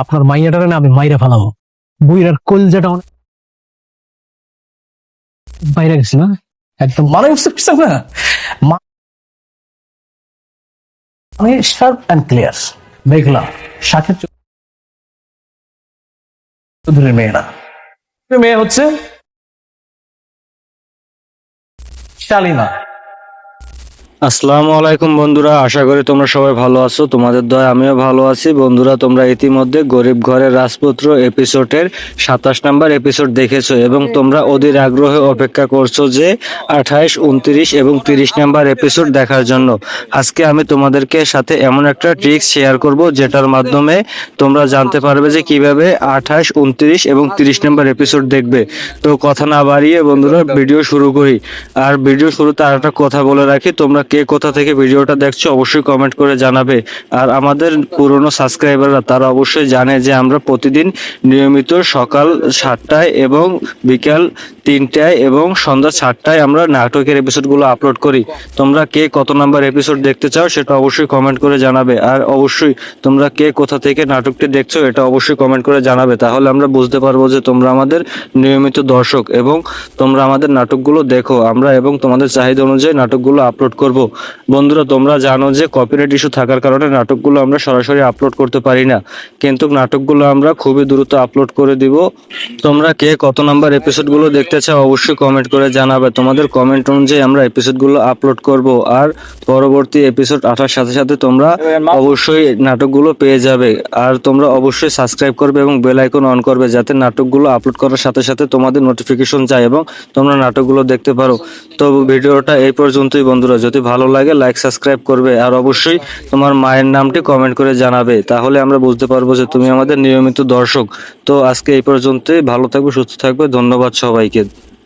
আপনার মাইয়াটারে না আমি মাইরা ফেলাবো। বুইরার কলজাটা অনেক বাইরে গেছে না, একদম মানে বুঝতে পারছেন না, মানে শার্প অ্যান্ড ক্লিয়ার। মেঘলা শাকের চৌধুরীর মেয়ে না, মেয়ে হচ্ছে শালিনা। আসসালামু আলাইকুম বন্ধুরা, আশা করি তোমরা সবাই ভালো আছো। তোমাদের দয়া আমিও ভালো আছি। বন্ধুরা, তোমরা ইতিমধ্যে গরিব ঘরের রাজপুত্র এপিসোডের 27 নাম্বার এপিসোড দেখেছো এবং তোমরা অধীর আগ্রহে অপেক্ষা করছো যে 28, 29 এবং 30 নাম্বার এপিসোড দেখার জন্য। আজকে আমি তোমাদেরকে সাথে এমন একটা ট্রিক্স শেয়ার করব যেটার মাধ্যমে তোমরা জানতে পারবে যে কিভাবে 28, 29 এবং 30 নাম্বার এপিসোড দেখবে। তো কথা না বাড়িয়ে বন্ধুরা ভিডিও শুরু করি। আর ভিডিও শুরুতে আর একটা কথা বলে রাখি, তোমরা কে কোথা থেকে ভিডিওটা দেখছো অবশ্যই কমেন্ট করে জানাবে। আর আমাদের পুরনো সাবস্ক্রাইবাররা তারা অবশ্যই জানে যে আমরা প্রতিদিন নিয়মিত সকাল 7টায় এবং বিকাল 3টায় এবং সন্ধ্যা 7টায় আমরা নাটকের এপিসোডগুলো আপলোড করি। তোমরা কে কত নাম্বার এপিসোড দেখতে চাও সেটা অবশ্যই কমেন্ট করে জানাবে। আর অবশ্যই তোমরা কে কোথা থেকে নাটকটি দেখছো এটা অবশ্যই কমেন্ট করে জানাবে, তাহলে আমরা বুঝতে পারবো যে তোমরা আমাদের নিয়মিত দর্শক এবং তোমরা আমাদের নাটকগুলো দেখো। আমরা এবং তোমাদের চাহিদা অনুযায়ী নাটকগুলো আপলোড করব। বন্ধুরা, তোমরা জানো যে কপিরাইট ইস্যু থাকার কারণে নাটকগুলো আমরা সরাসরি আপলোড করতে পারি না, কিন্তু নাটকগুলো আমরা খুবই দ্রুত আপলোড করে দিব। তোমরা কে কত নাম্বার এপিসোডগুলো দেখতে চাও অবশ্যই কমেন্ট করে জানাবে। তোমাদের কমেন্ট অনুযায়ী আমরা এপিসোডগুলো আপলোড করব। আর পরবর্তী এপিসোড আসার সাথে সাথে তোমরা অবশ্যই নাটকগুলো পেয়ে যাবে। আর তোমরা অবশ্যই সাবস্ক্রাইব করবে এবং বেল আইকন অন করবে যাতে নাটকগুলো আপলোড করার সাথে সাথে তোমাদের নোটিফিকেশন যায় এবং তোমরা নাটকগুলো দেখতে পারো। তো ভিডিওটা এই পর্যন্তই বন্ধুরা, যদি ভালো লাগে লাইক সাবস্ক্রাইব করবে আর অবশ্যই তোমার মায়ের নামটি কমেন্ট করে জানাবে, তাহলে আমরা বুঝতে পারবো যে তুমি আমাদের নিয়মিত দর্শক। তো আজকে এই পর্যন্তই, ভালো থাকবে, সুস্থ থাকবে, ধন্যবাদ সবাইকে।